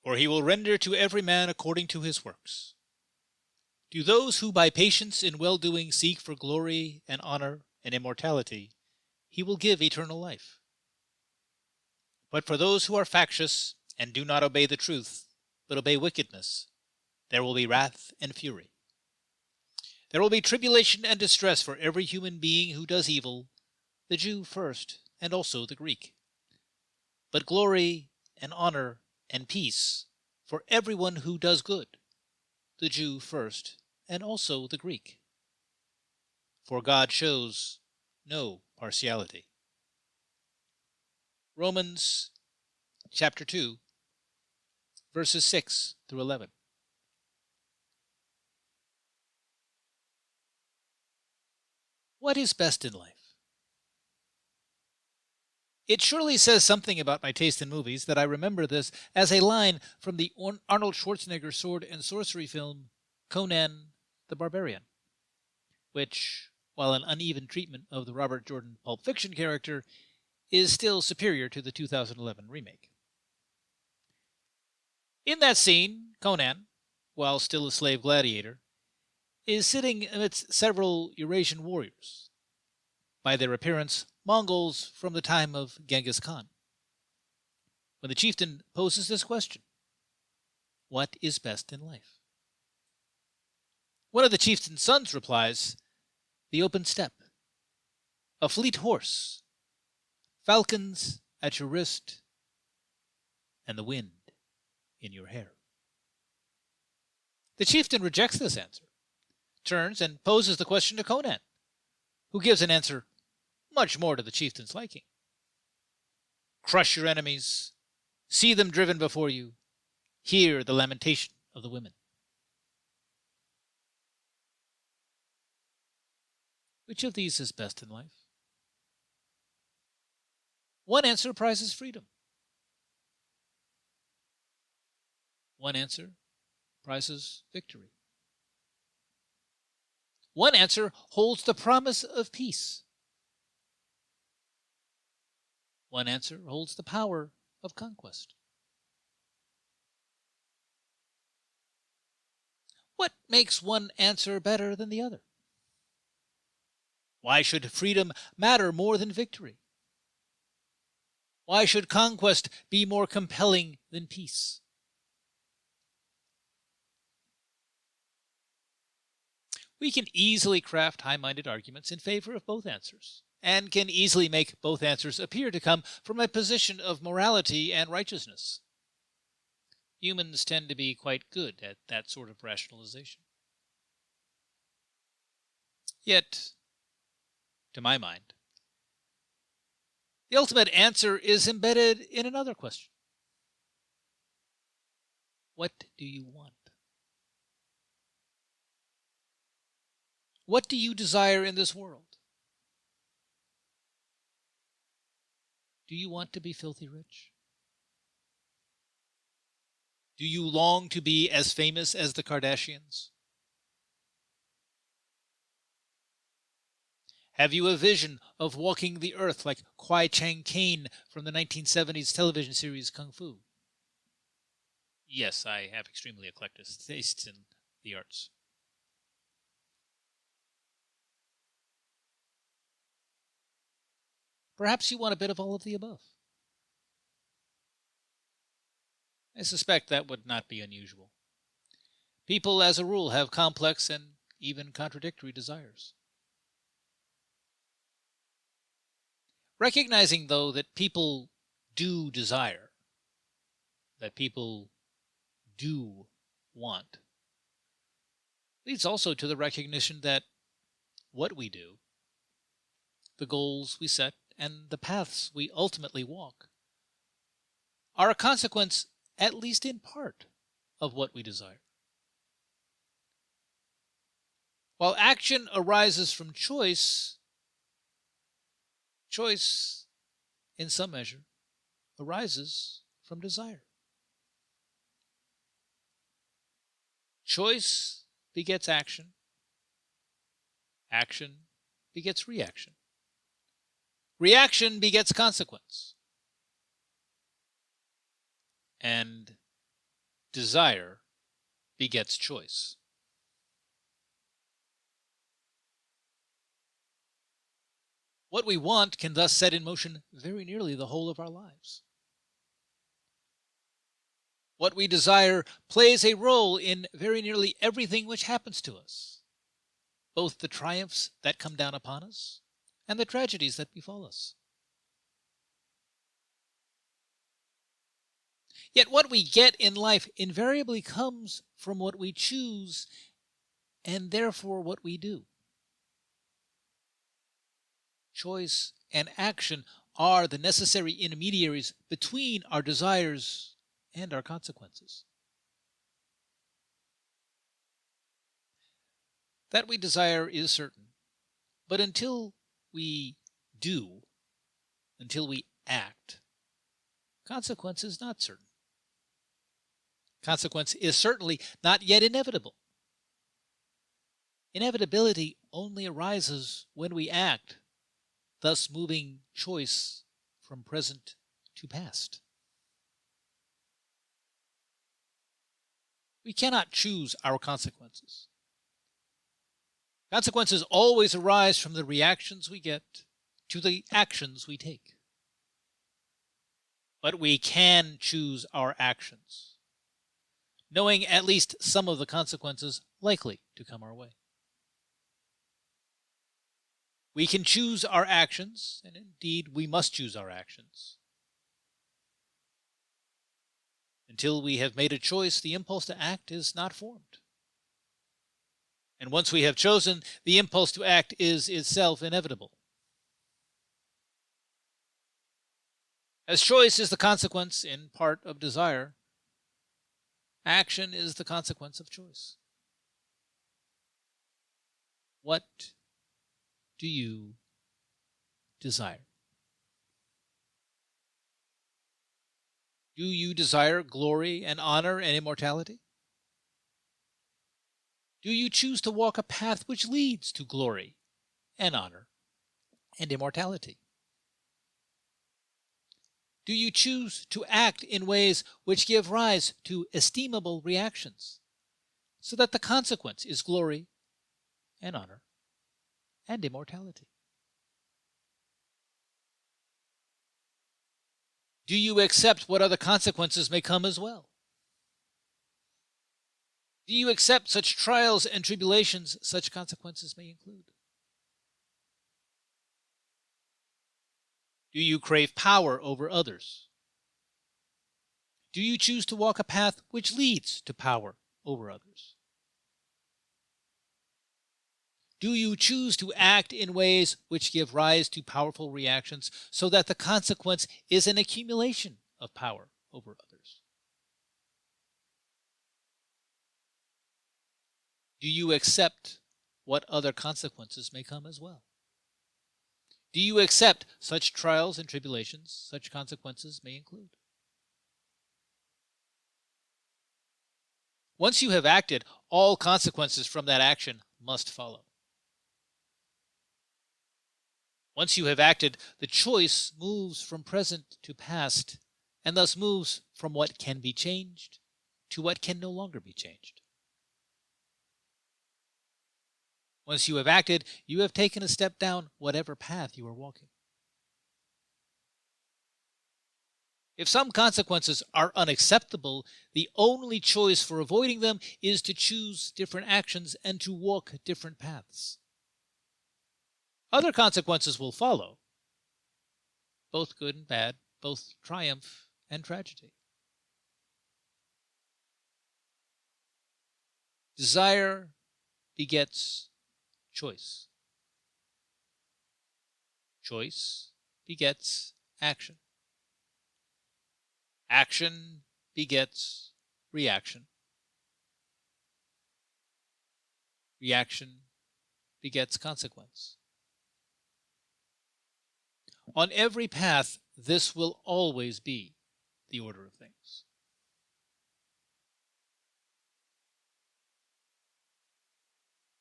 For he will render to every man according to his works. To those who by patience in well-doing seek for glory and honor and immortality, he will give eternal life. But for those who are factious and do not obey the truth, but obey wickedness, there will be wrath and fury. There will be tribulation and distress for every human being who does evil, the Jew first, and also the Greek. But glory and honor and peace for everyone who does good, the Jew first, and also the Greek. For God shows no partiality. Romans chapter 2, verses 6 through 11. What is best in life? It surely says something about my taste in movies that I remember this as a line from the Arnold Schwarzenegger sword and sorcery film Conan the Barbarian, which, while an uneven treatment of the Robert Jordan Pulp Fiction character, is still superior to the 2011 remake. In that scene, Conan, while still a slave gladiator, is sitting amidst several Eurasian warriors, by their appearance Mongols from the time of Genghis Khan, when the chieftain poses this question: what is best in life? One of the chieftain's sons replies, the open steppe, a fleet horse, falcons at your wrist, and the wind in your hair. The chieftain rejects this answer, turns and poses the question to Conan, who gives an answer much more to the chieftain's liking. Crush your enemies, see them driven before you, hear the lamentation of the women. Which of these is best in life? One answer prizes freedom. One answer prizes victory. One answer holds the promise of peace. One answer holds the power of conquest. What makes one answer better than the other? Why should freedom matter more than victory? Why should conquest be more compelling than peace? We can easily craft high-minded arguments in favor of both answers, and can easily make both answers appear to come from a position of morality and righteousness. Humans tend to be quite good at that sort of rationalization. Yet, to my mind, the ultimate answer is embedded in another question. What do you want? What do you desire in this world? Do you want to be filthy rich? Do you long to be as famous as the Kardashians? Have you a vision of walking the earth like Kwai Chang Caine from the 1970s television series Kung Fu? Yes, I have extremely eclectic tastes in the arts. Perhaps you want a bit of all of the above. I suspect that would not be unusual. People, as a rule, have complex and even contradictory desires. Recognizing, though, that people do desire, that people do want, leads also to the recognition that what we do, the goals we set, and the paths we ultimately walk, are a consequence, at least in part, of what we desire. While action arises from choice, choice, in some measure, arises from desire. Choice begets action. Action begets reaction. Reaction begets consequence. And Desire begets choice. What we want can thus set in motion very nearly the whole of our lives. What we desire plays a role in very nearly everything which happens to us, both the triumphs that come down upon us and the tragedies that befall us. Yet what we get in life invariably comes from what we choose and therefore what we do. Choice and action are the necessary intermediaries between our desires and our consequences. That we desire is certain, but until we do, until we act, consequence is not certain. Consequence is certainly not yet inevitable. Inevitability only arises when we act, thus moving choice from present to past. We cannot choose our consequences. Consequences always arise from the reactions we get to the actions we take. But we can choose our actions, knowing at least some of the consequences likely to come our way. We can choose our actions, and indeed we must choose our actions. Until we have made a choice, the impulse to act is not formed. And once we have chosen, the impulse to act is itself inevitable. As choice is the consequence, in part, of desire, action is the consequence of choice. What do you desire? Do you desire glory and honor and immortality? Do you choose to walk a path which leads to glory and honor and immortality? Do you choose to act in ways which give rise to estimable reactions, so that the consequence is glory and honor and immortality? Do you accept what other consequences may come as well? Do you accept such trials and tribulations such consequences may include? Do you crave power over others? Do you choose to walk a path which leads to power over others? Do you choose to act in ways which give rise to powerful reactions so that the consequence is an accumulation of power over others? Do you accept what other consequences may come as well? Do you accept such trials and tribulations such consequences may include? Once you have acted, all consequences from that action must follow. Once you have acted, the choice moves from present to past, and thus moves from what can be changed to what can no longer be changed. Once you have acted, you have taken a step down whatever path you are walking. If some consequences are unacceptable, the only choice for avoiding them is to choose different actions and to walk different paths. Other consequences will follow, both good and bad, both triumph and tragedy. Desire begets choice. Choice begets action. Action begets reaction. Reaction begets consequence. On every path, this will always be the order of things.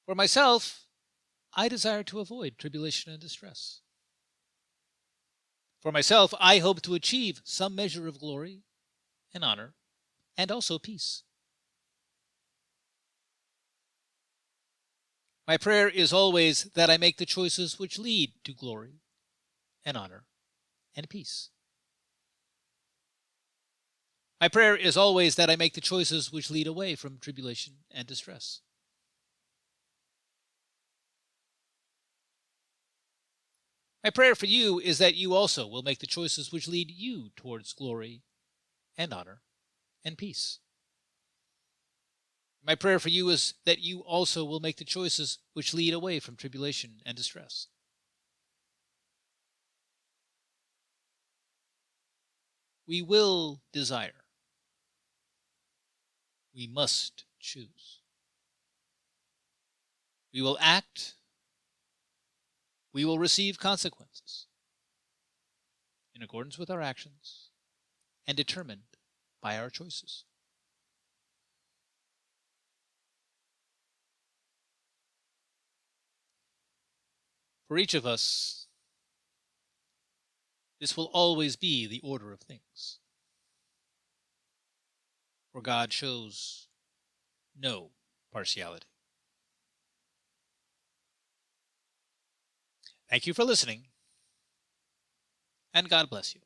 For myself, I desire to avoid tribulation and distress. For myself, I hope to achieve some measure of glory and honor and also peace. My prayer is always that I make the choices which lead to glory and honor and peace. My prayer is always that I make the choices which lead away from tribulation and distress. My prayer for you is that you also will make the choices which lead you towards glory and honor and peace. My prayer for you is that you also will make the choices which lead away from tribulation and distress. We will desire. We must choose. We will act. We will receive consequences in accordance with our actions and determined by our choices. For each of us, this will always be the order of things. For God shows no partiality. Thank you for listening, and God bless you.